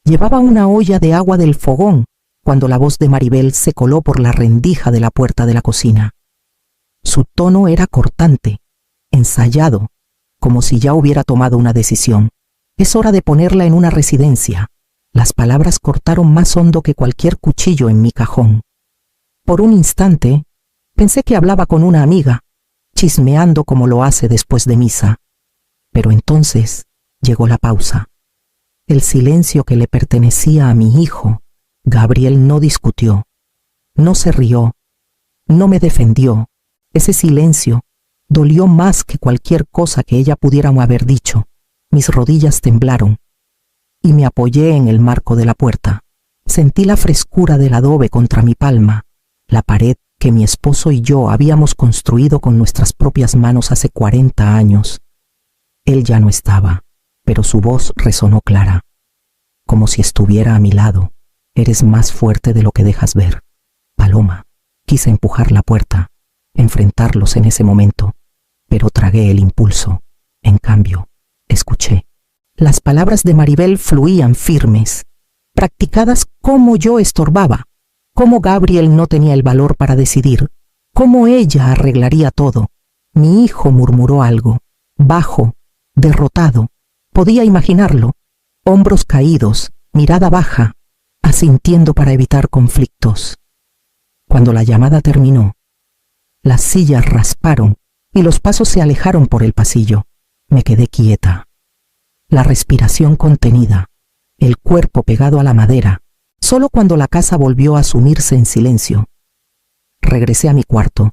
Llevaba una olla de agua del fogón cuando la voz de Maribel se coló por la rendija de la puerta de la cocina. Su tono era cortante, ensayado, como si ya hubiera tomado una decisión. Es hora de ponerla en una residencia. Las palabras cortaron más hondo que cualquier cuchillo en mi cajón. Por un instante, pensé que hablaba con una amiga, chismeando como lo hace después de misa. Pero entonces llegó la pausa. El silencio que le pertenecía a mi hijo. Gabriel no discutió, no se rió, no me defendió. Ese silencio dolió más que cualquier cosa que ella pudiera haber dicho. Mis rodillas temblaron y me apoyé en el marco de la puerta. Sentí la frescura del adobe contra mi palma, la pared que mi esposo y yo habíamos construido con nuestras propias manos hace 40 años. Él ya no estaba, pero su voz resonó clara, como si estuviera a mi lado. Eres más fuerte de lo que dejas ver, Paloma. Quise empujar la puerta, enfrentarlos en ese momento, pero tragué el impulso. En cambio, escuché. Las palabras de Maribel fluían firmes, practicadas como yo estorbaba, cómo Gabriel no tenía el valor para decidir, cómo ella arreglaría todo. Mi hijo murmuró algo, bajo, derrotado. Podía imaginarlo, hombros caídos, mirada baja, asintiendo para evitar conflictos. Cuando la llamada terminó, las sillas rasparon y los pasos se alejaron por el pasillo. Me quedé quieta, la respiración contenida, el cuerpo pegado a la madera, solo cuando la casa volvió a sumirse en silencio. Regresé a mi cuarto,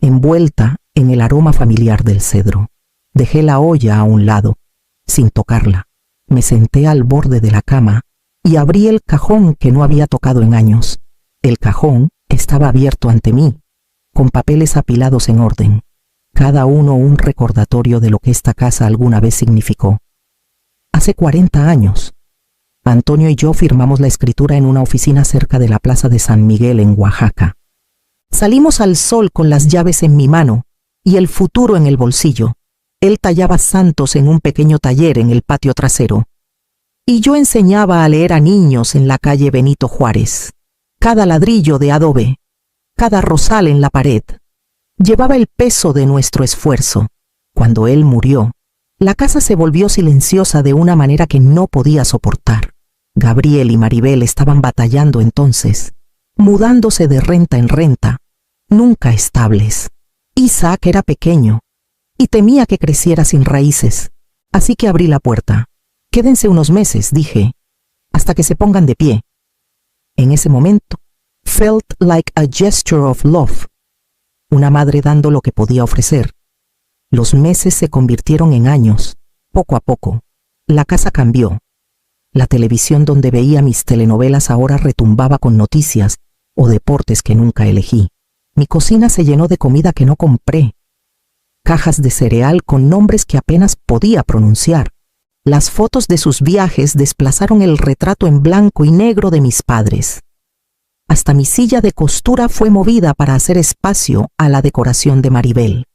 envuelta en el aroma familiar del cedro. Dejé la olla a un lado, sin tocarla. Me senté al borde de la cama y abrí el cajón que no había tocado en años. El cajón estaba abierto ante mí, con papeles apilados en orden, cada uno un recordatorio de lo que esta casa alguna vez significó. Hace 40 años, Antonio y yo firmamos la escritura en una oficina cerca de la Plaza de San Miguel en Oaxaca. Salimos al sol con las llaves en mi mano y el futuro en el bolsillo. Él tallaba santos en un pequeño taller en el patio trasero, y yo enseñaba a leer a niños en la calle Benito Juárez. Cada ladrillo de adobe, cada rosal en la pared, llevaba el peso de nuestro esfuerzo. Cuando él murió, la casa se volvió silenciosa de una manera que no podía soportar. Gabriel y Maribel estaban batallando entonces, mudándose de renta en renta, nunca estables. Isaac era pequeño y temía que creciera sin raíces, así que abrí la puerta. Quédense unos meses, dije, hasta que se pongan de pie. En ese momento, felt like a gesture of love, una madre dando lo que podía ofrecer. Los meses se convirtieron en años, poco a poco. La casa cambió. La televisión donde veía mis telenovelas ahora retumbaba con noticias o deportes que nunca elegí. Mi cocina se llenó de comida que no compré. Cajas de cereal con nombres que apenas podía pronunciar. Las fotos de sus viajes desplazaron el retrato en blanco y negro de mis padres. Hasta mi silla de costura fue movida para hacer espacio a la decoración de Maribel,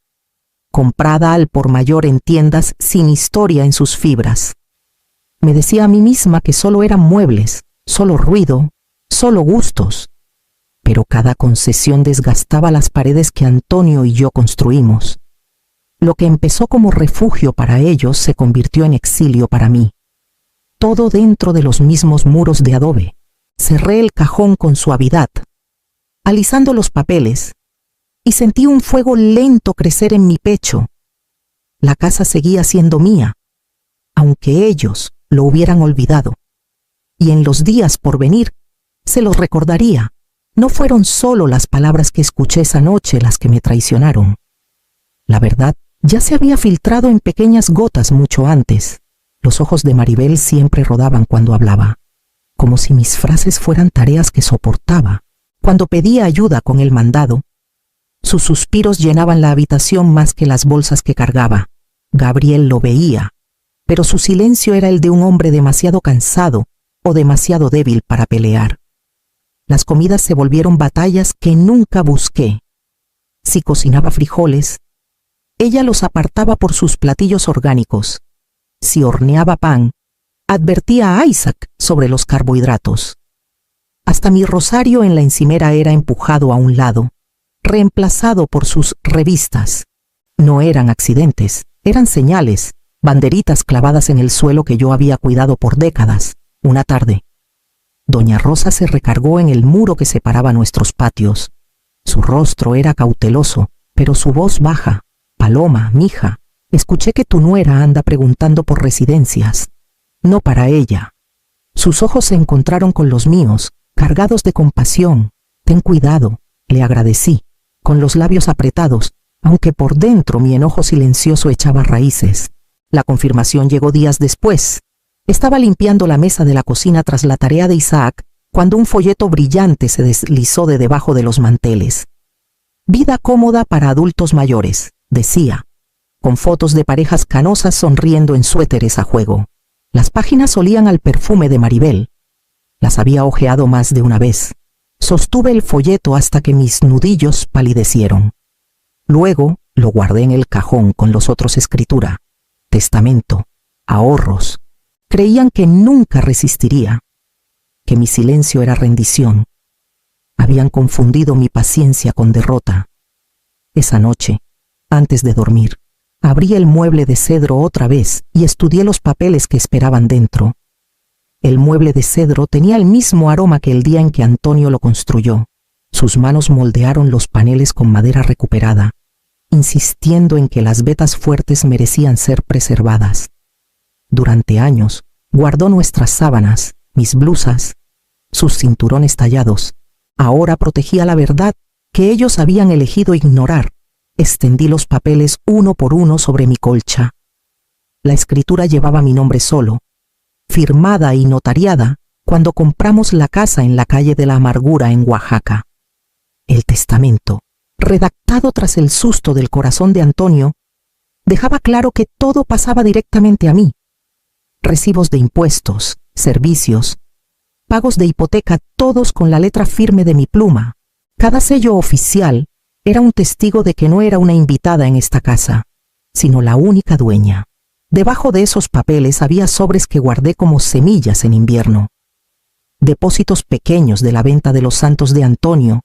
comprada al por mayor en tiendas sin historia en sus fibras. Me decía a mí misma que solo eran muebles, solo ruido, solo gustos. Pero cada concesión desgastaba las paredes que Antonio y yo construimos. Lo que empezó como refugio para ellos se convirtió en exilio para mí. Todo dentro de los mismos muros de adobe. Cerré el cajón con suavidad, alisando los papeles, y sentí un fuego lento crecer en mi pecho. La casa seguía siendo mía, aunque ellos lo hubieran olvidado. Y en los días por venir, se los recordaría. No fueron solo las palabras que escuché esa noche las que me traicionaron. La verdad ya se había filtrado en pequeñas gotas mucho antes. Los ojos de Maribel siempre rodaban cuando hablaba, como si mis frases fueran tareas que soportaba. Cuando pedía ayuda con el mandado, sus suspiros llenaban la habitación más que las bolsas que cargaba. Gabriel lo veía, pero su silencio era el de un hombre demasiado cansado o demasiado débil para pelear. Las comidas se volvieron batallas que nunca busqué. Si cocinaba frijoles, ella los apartaba por sus platillos orgánicos. Si horneaba pan, Advertía a Isaac sobre los carbohidratos. Hasta mi rosario en la encimera era empujado a un lado, reemplazado por sus revistas. No eran accidentes, eran señales, banderitas clavadas en el suelo que yo había cuidado por décadas. Una tarde, doña Rosa se recargó en el muro que separaba nuestros patios. Su rostro era cauteloso, pero su voz baja. Paloma, mija, escuché que tu nuera anda preguntando por residencias. No para ella. Sus ojos se encontraron con los míos, cargados de compasión. Ten cuidado, le agradecí, con los labios apretados, aunque por dentro mi enojo silencioso echaba raíces. La confirmación llegó días después. Estaba limpiando la mesa de la cocina tras la tarea de Isaac, cuando un folleto brillante se deslizó de debajo de los manteles. Vida cómoda para adultos mayores, decía, con fotos de parejas canosas sonriendo en suéteres a juego. Las páginas olían al perfume de Maribel. Las había hojeado más de una vez. Sostuve el folleto hasta que mis nudillos palidecieron. Luego lo guardé en el cajón con los otros escritura. Testamento, ahorros. Creían que nunca resistiría, que mi silencio era rendición. Habían confundido mi paciencia con derrota. Esa noche, antes de dormir, abrí el mueble de cedro otra vez y estudié los papeles que esperaban dentro. El mueble de cedro tenía el mismo aroma que el día en que Antonio lo construyó. Sus manos moldearon los paneles con madera recuperada, insistiendo en que las vetas fuertes merecían ser preservadas. Durante años, guardó nuestras sábanas, mis blusas, sus cinturones tallados. Ahora protegía la verdad que ellos habían elegido ignorar. Extendí los papeles uno por uno sobre mi colcha. La escritura llevaba mi nombre solo, firmada y notariada cuando compramos la casa en la calle de la Amargura en Oaxaca. El testamento, redactado tras el susto del corazón de Antonio, dejaba claro que todo pasaba directamente a mí. Recibos de impuestos, servicios, pagos de hipoteca, todos con la letra firme de mi pluma. Cada sello oficial era un testigo de que no era una invitada en esta casa, sino la única dueña. Debajo de esos papeles había sobres que guardé como semillas en invierno. Depósitos pequeños de la venta de los santos de Antonio,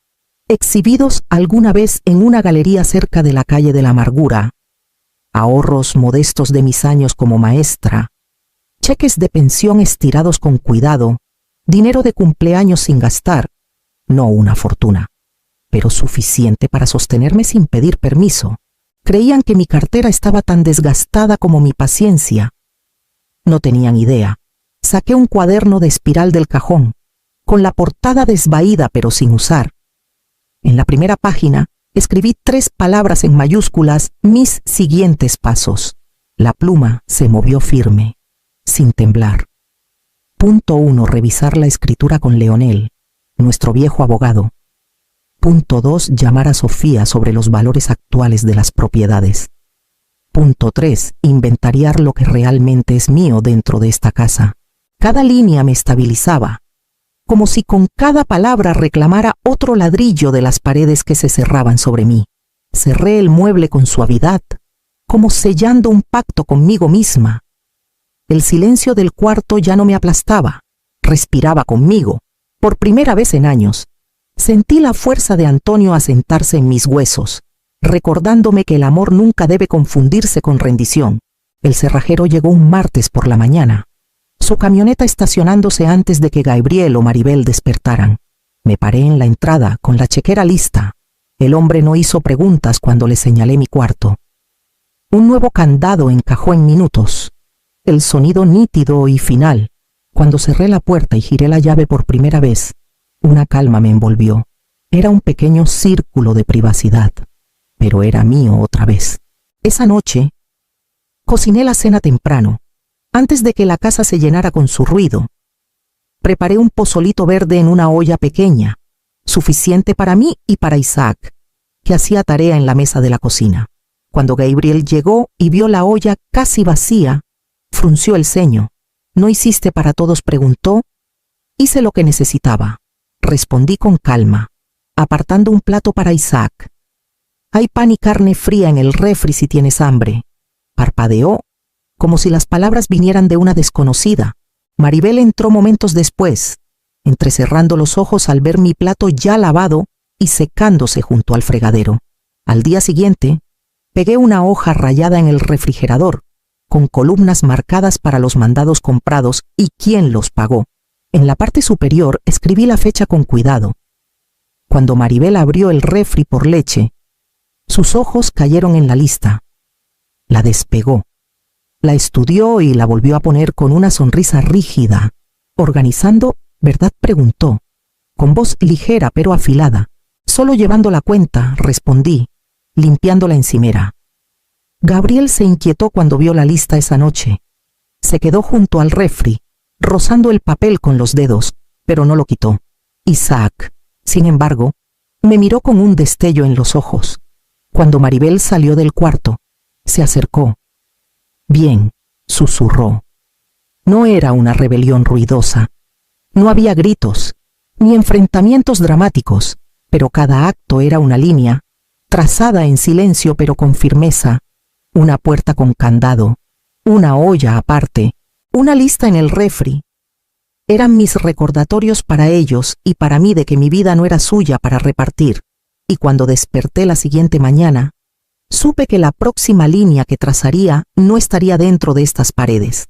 exhibidos alguna vez en una galería cerca de la calle de la Amargura. Ahorros modestos de mis años como maestra, cheques de pensión estirados con cuidado, dinero de cumpleaños sin gastar, no una fortuna, pero suficiente para sostenerme sin pedir permiso. Creían que mi cartera estaba tan desgastada como mi paciencia. No tenían idea. Saqué un cuaderno de espiral del cajón, con la portada desvaída pero sin usar. En la primera página escribí 3 palabras en mayúsculas: mis siguientes pasos. La pluma se movió firme, sin temblar. Punto 1. Revisar la escritura con Leonel, nuestro viejo abogado. Punto 2. Llamar a Sofía sobre los valores actuales de las propiedades. Punto 3. Inventariar lo que realmente es mío dentro de esta casa. Cada línea me estabilizaba, como si con cada palabra reclamara otro ladrillo de las paredes que se cerraban sobre mí. Cerré el mueble con suavidad, como sellando un pacto conmigo misma. El silencio del cuarto ya no me aplastaba, respiraba conmigo. Por primera vez en años, sentí la fuerza de Antonio asentarse en mis huesos, recordándome que el amor nunca debe confundirse con rendición. El cerrajero llegó un martes por la mañana, su camioneta estacionándose antes de que Gabriel o Maribel despertaran. Me paré en la entrada con la chequera lista. El hombre no hizo preguntas cuando le señalé mi cuarto. Un nuevo candado encajó en minutos. El sonido nítido y final. Cuando cerré la puerta y giré la llave por primera vez, una calma me envolvió. Era un pequeño círculo de privacidad, pero era mío otra vez. Esa noche, cociné la cena temprano, antes de que la casa se llenara con su ruido. Preparé un pozolito verde en una olla pequeña, suficiente para mí y para Isaac, que hacía tarea en la mesa de la cocina. Cuando Gabriel llegó y vio la olla casi vacía, frunció el ceño. ¿No hiciste para todos?, preguntó. Hice lo que necesitaba, respondí con calma, apartando un plato para Isaac. Hay pan y carne fría en el refri si tienes hambre. Parpadeó, como si las palabras vinieran de una desconocida. Maribel entró momentos después, entrecerrando los ojos al ver mi plato ya lavado y secándose junto al fregadero. Al día siguiente, pegué una hoja rayada en el refrigerador, con columnas marcadas para los mandados comprados y quién los pagó. En la parte superior escribí la fecha con cuidado. Cuando Maribel abrió el refri por leche, sus ojos cayeron en la lista. La despegó, la estudió y la volvió a poner con una sonrisa rígida. Organizando, ¿verdad?, preguntó, con voz ligera pero afilada. Solo llevando la cuenta, respondí, limpiando la encimera. Gabriel se inquietó cuando vio la lista esa noche. Se quedó junto al refri, rozando el papel con los dedos, pero no lo quitó. Isaac, sin embargo, me miró con un destello en los ojos. Cuando Maribel salió del cuarto, se acercó. Bien, susurró. No era una rebelión ruidosa. No había gritos, ni enfrentamientos dramáticos, pero cada acto era una línea, trazada en silencio pero con firmeza, una puerta con candado, una olla aparte, una lista en el refri. Eran mis recordatorios para ellos y para mí de que mi vida no era suya para repartir, y cuando desperté la siguiente mañana, supe que la próxima línea que trazaría no estaría dentro de estas paredes.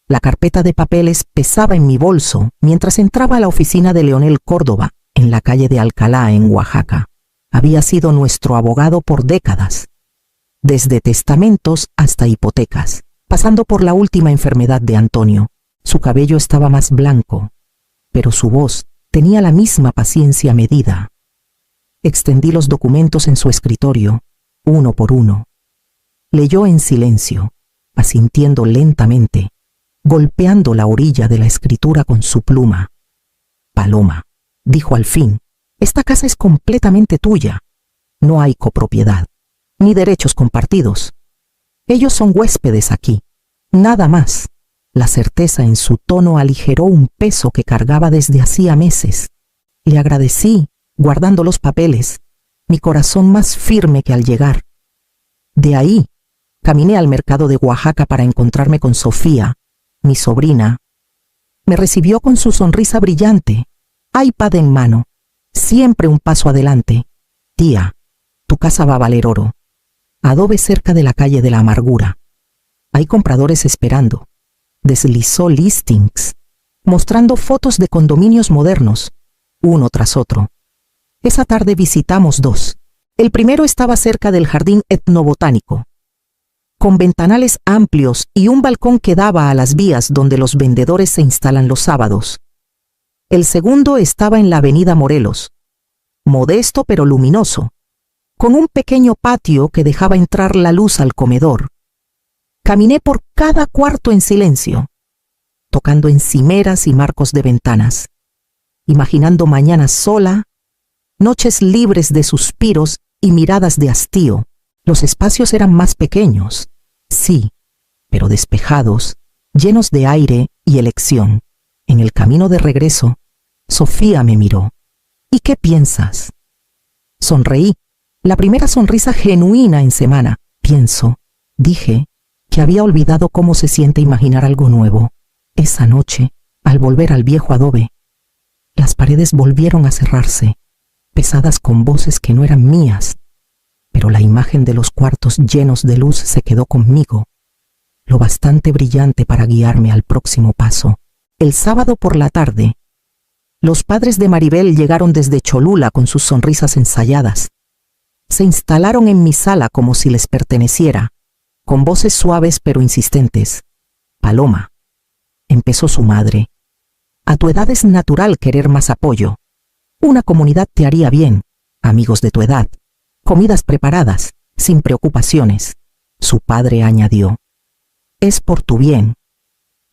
La carpeta de papeles pesaba en mi bolso mientras entraba a la oficina de Leonel Córdoba, en la calle de Alcalá, en Oaxaca. Había sido nuestro abogado por décadas, desde testamentos hasta hipotecas, pasando por la última enfermedad de Antonio. Su cabello estaba más blanco, pero su voz tenía la misma paciencia medida. Extendí los documentos en su escritorio, uno por uno. Leyó en silencio, asintiendo lentamente, golpeando la orilla de la escritura con su pluma. Paloma, dijo al fin, esta casa es completamente tuya. No hay copropiedad, ni derechos compartidos. Ellos son huéspedes aquí, nada más. La certeza en su tono aligeró un peso que cargaba desde hacía meses. Le agradecí, guardando los papeles, mi corazón más firme que al llegar. De ahí, caminé al mercado de Oaxaca para encontrarme con Sofía, mi sobrina. Me recibió con su sonrisa brillante, iPad en mano, siempre un paso adelante. Tía, tu casa va a valer oro. Adobe cerca de la calle de la amargura. Hay compradores esperando. Deslizó listings, mostrando fotos de condominios modernos, uno tras otro. Esa tarde visitamos dos. El primero estaba cerca del jardín etnobotánico, con ventanales amplios y un balcón que daba a las vías donde los vendedores se instalan los sábados. El segundo estaba en la avenida Morelos, modesto pero luminoso, con un pequeño patio que dejaba entrar la luz al comedor. Caminé por cada cuarto en silencio, tocando encimeras y marcos de ventanas, imaginando mañanas sola, noches libres de suspiros y miradas de hastío. Los espacios eran más pequeños, sí, pero despejados, llenos de aire y elección. En el camino de regreso, Sofía me miró. ¿Y qué piensas? Sonreí, la primera sonrisa genuina en semana. Pienso, dije, que había olvidado cómo se siente imaginar algo nuevo. Esa noche, al volver al viejo adobe, las paredes volvieron a cerrarse, pesadas con voces que no eran mías, pero la imagen de los cuartos llenos de luz se quedó conmigo, lo bastante brillante para guiarme al próximo paso. El sábado por la tarde, los padres de Maribel llegaron desde Cholula con sus sonrisas ensayadas. Se instalaron en mi sala como si les perteneciera, con voces suaves pero insistentes. Paloma, empezó su madre, a tu edad es natural querer más apoyo. Una comunidad te haría bien, amigos de tu edad, comidas preparadas, sin preocupaciones. Su padre añadió, es por tu bien.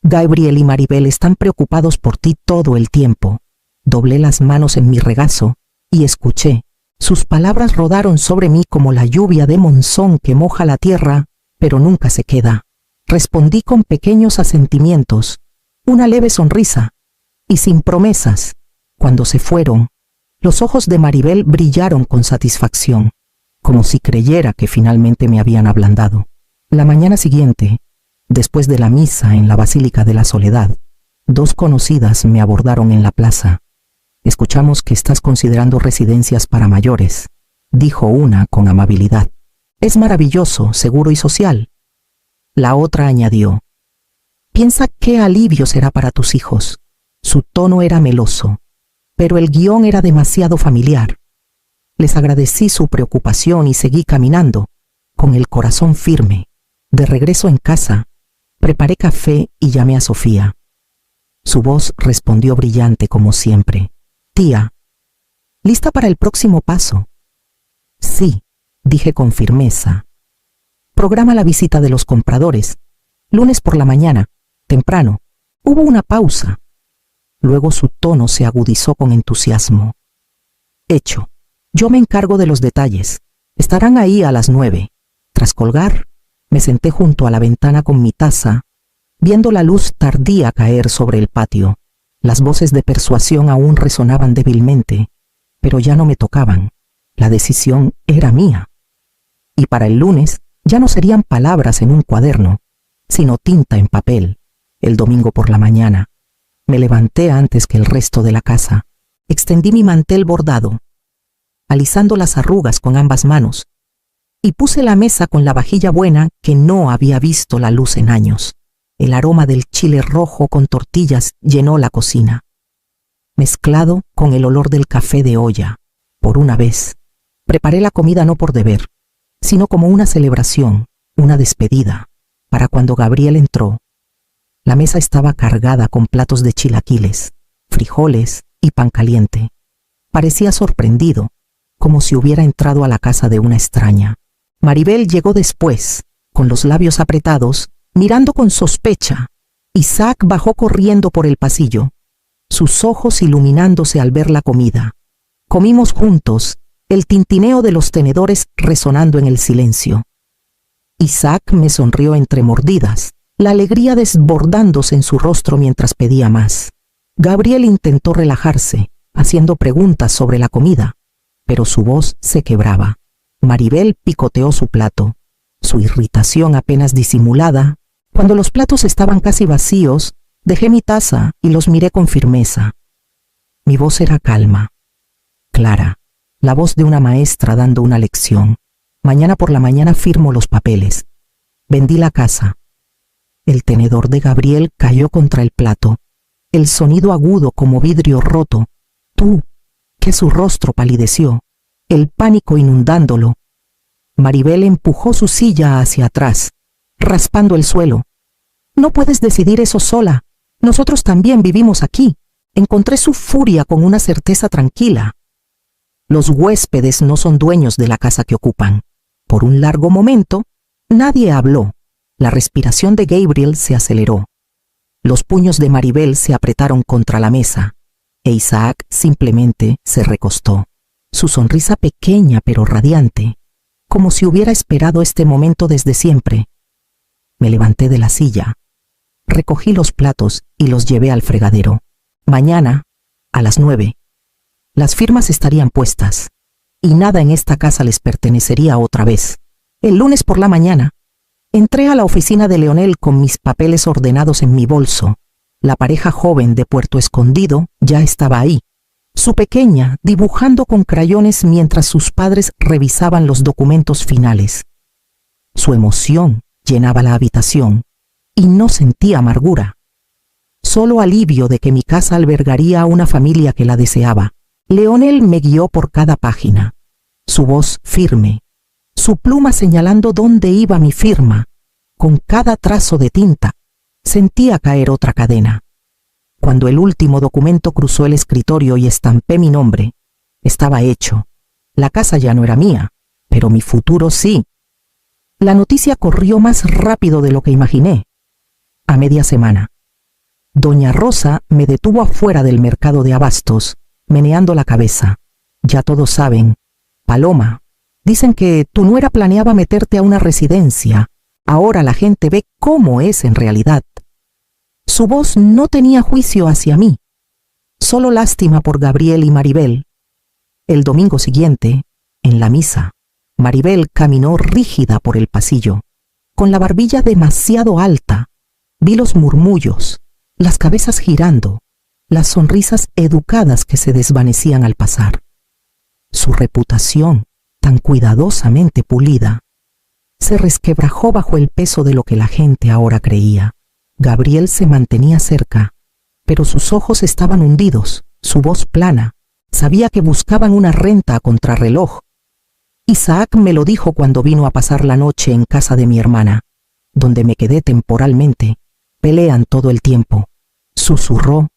Gabriel y Maribel están preocupados por ti todo el tiempo. Doblé las manos en mi regazo y escuché. Sus palabras rodaron sobre mí como la lluvia de monzón que moja la tierra, pero nunca se queda. Respondí con pequeños asentimientos, una leve sonrisa, y sin promesas. Cuando se fueron, los ojos de Maribel brillaron con satisfacción, como si creyera que finalmente me habían ablandado. La mañana siguiente, después de la misa en la Basílica de la Soledad, 2 conocidas me abordaron en la plaza. Escuchamos que estás considerando residencias para mayores, dijo una con amabilidad. Es maravilloso, seguro y social. La otra añadió, piensa qué alivio será para tus hijos. Su tono era meloso, pero el guión era demasiado familiar. Les agradecí su preocupación y seguí caminando, con el corazón firme. De regreso en casa, preparé café y llamé a Sofía. Su voz respondió brillante como siempre. Tía, ¿lista para el próximo paso? Sí, dije con firmeza. Programa la visita de los compradores. Lunes por la mañana, temprano. Hubo una pausa. Luego su tono se agudizó con entusiasmo. Hecho. Yo me encargo de los detalles. Estarán ahí a las 9. Tras colgar, me senté junto a la ventana con mi taza, viendo la luz tardía caer sobre el patio. Las voces de persuasión aún resonaban débilmente, pero ya no me tocaban. La decisión era mía. Y para el lunes ya no serían palabras en un cuaderno, sino tinta en papel. El domingo por la mañana, me levanté antes que el resto de la casa. Extendí mi mantel bordado, alisando las arrugas con ambas manos, y puse la mesa con la vajilla buena que no había visto la luz en años. El aroma del chile rojo con tortillas llenó la cocina, mezclado con el olor del café de olla. Por una vez, preparé la comida no por deber, sino como una celebración, una despedida. Para cuando Gabriel entró, la mesa estaba cargada con platos de chilaquiles, frijoles y pan caliente. Parecía sorprendido, como si hubiera entrado a la casa de una extraña. Maribel llegó después, con los labios apretados, mirando con sospecha. Isaac bajó corriendo por el pasillo, sus ojos iluminándose al ver la comida. Comimos juntos, el tintineo de los tenedores resonando en el silencio. Isaac me sonrió entre mordidas, la alegría desbordándose en su rostro mientras pedía más. Gabriel intentó relajarse, haciendo preguntas sobre la comida, pero su voz se quebraba. Maribel picoteó su plato, su irritación apenas disimulada. Cuando los platos estaban casi vacíos, dejé mi taza y los miré con firmeza. Mi voz era calma, clara, la voz de una maestra dando una lección. Mañana por la mañana firmo los papeles. Vendí la casa. El tenedor de Gabriel cayó contra el plato, el sonido agudo como vidrio roto. Tú, que su rostro palideció, el pánico inundándolo. Maribel empujó su silla hacia atrás, raspando el suelo. No puedes decidir eso sola. Nosotros también vivimos aquí. Encontré su furia con una certeza tranquila. Los huéspedes no son dueños de la casa que ocupan. Por un largo momento, nadie habló. La respiración de Gabriel se aceleró. Los puños de Maribel se apretaron contra la mesa, e Isaac simplemente se recostó. Su sonrisa pequeña pero radiante, como si hubiera esperado este momento desde siempre. Me levanté de la silla, recogí los platos y los llevé al fregadero. Mañana, a las 9, las firmas estarían puestas, y nada en esta casa les pertenecería otra vez. El lunes por la mañana, entré a la oficina de Leonel con mis papeles ordenados en mi bolso. La pareja joven de Puerto Escondido ya estaba ahí, su pequeña dibujando con crayones mientras sus padres revisaban los documentos finales. Su emoción llenaba la habitación y no sentí amargura, solo alivio de que mi casa albergaría a una familia que la deseaba. Leonel me guió por cada página, su voz firme, su pluma señalando dónde iba mi firma. Con cada trazo de tinta, sentía caer otra cadena. Cuando el último documento cruzó el escritorio y estampé mi nombre, estaba hecho. La casa ya no era mía, pero mi futuro sí. La noticia corrió más rápido de lo que imaginé. A media semana, Doña Rosa me detuvo afuera del mercado de abastos, meneando la cabeza. Ya todos saben, Paloma, dicen que tu nuera planeaba meterte a una residencia. Ahora la gente ve cómo es en realidad. Su voz no tenía juicio hacia mí, solo lástima por Gabriel y Maribel. El domingo siguiente, en la misa, Maribel caminó rígida por el pasillo, con la barbilla demasiado alta. Vi los murmullos, las cabezas girando, las sonrisas educadas que se desvanecían al pasar. Su reputación, tan cuidadosamente pulida, se resquebrajó bajo el peso de lo que la gente ahora creía. Gabriel se mantenía cerca, pero sus ojos estaban hundidos, su voz plana. Sabía que buscaban una renta a contrarreloj. Isaac me lo dijo cuando vino a pasar la noche en casa de mi hermana, donde me quedé temporalmente. Pelean todo el tiempo, susurró.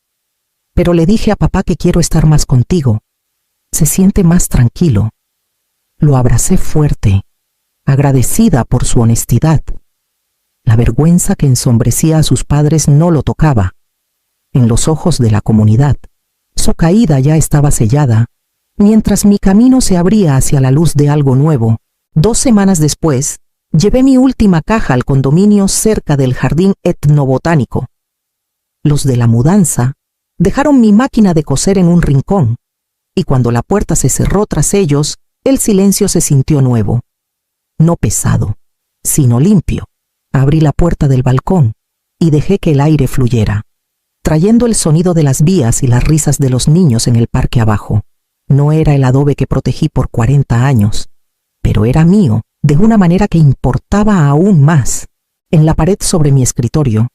Pero le dije a papá que quiero estar más contigo. Se siente más tranquilo. Lo abracé fuerte, agradecida por su honestidad. La vergüenza que ensombrecía a sus padres no lo tocaba. En los ojos de la comunidad, su caída ya estaba sellada, mientras mi camino se abría hacia la luz de algo nuevo. 2 semanas después, llevé mi última caja al condominio cerca del jardín etnobotánico. Los de la mudanza dejaron mi máquina de coser en un rincón, y cuando la puerta se cerró tras ellos, el silencio se sintió nuevo. No pesado, sino limpio. Abrí la puerta del balcón y dejé que el aire fluyera, trayendo el sonido de las vías y las risas de los niños en el parque abajo. No era el adobe que protegí por 40 años, pero era mío, de una manera que importaba aún más. En la pared sobre mi escritorio,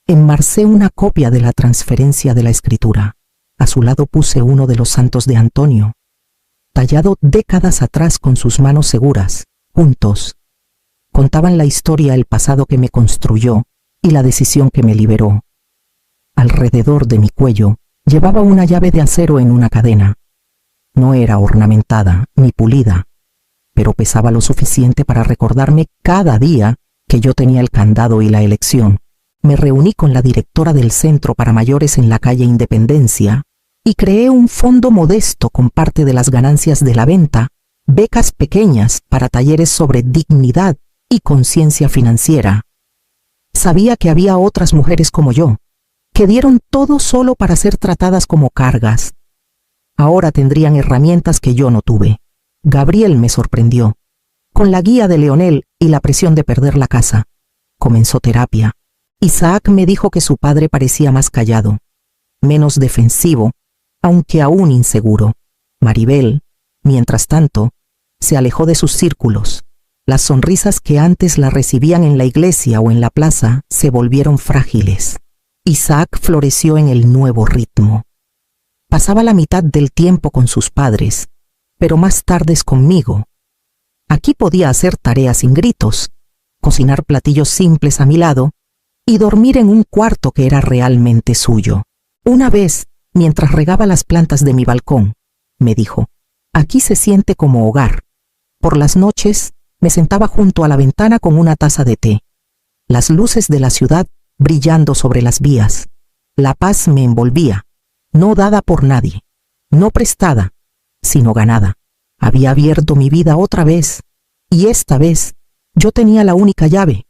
enmarcé una copia de la transferencia de la escritura. A su lado puse uno de los santos de Antonio, tallado décadas atrás con sus manos seguras. Juntos contaban la historia, el pasado que me construyó y la decisión que me liberó. Alrededor de mi cuello llevaba una llave de acero en una cadena. No era ornamentada ni pulida, pero pesaba lo suficiente para recordarme cada día que yo tenía el candado y la elección. Me reuní con la directora del centro para mayores en la calle Independencia y creé un fondo modesto con parte de las ganancias de la venta, becas pequeñas para talleres sobre dignidad y conciencia financiera. Sabía que había otras mujeres como yo, que dieron todo solo para ser tratadas como cargas. Ahora tendrían herramientas que yo no tuve. Gabriel me sorprendió. Con la guía de Leonel y la presión de perder la casa, comenzó terapia. Isaac me dijo que su padre parecía más callado, menos defensivo, aunque aún inseguro. Maribel, mientras tanto, se alejó de sus círculos. Las sonrisas que antes la recibían en la iglesia o en la plaza se volvieron frágiles. Isaac floreció en el nuevo ritmo. Pasaba la mitad del tiempo con sus padres, pero más tardes conmigo. Aquí podía hacer tareas sin gritos, cocinar platillos simples a mi lado y dormir en un cuarto que era realmente suyo. Una vez, mientras regaba las plantas de mi balcón, me dijo: «Aquí se siente como hogar». Por las noches, me sentaba junto a la ventana con una taza de té. Las luces de la ciudad brillando sobre las vías. La paz me envolvía, no dada por nadie, no prestada, sino ganada. Había abierto mi vida otra vez, y esta vez yo tenía la única llave.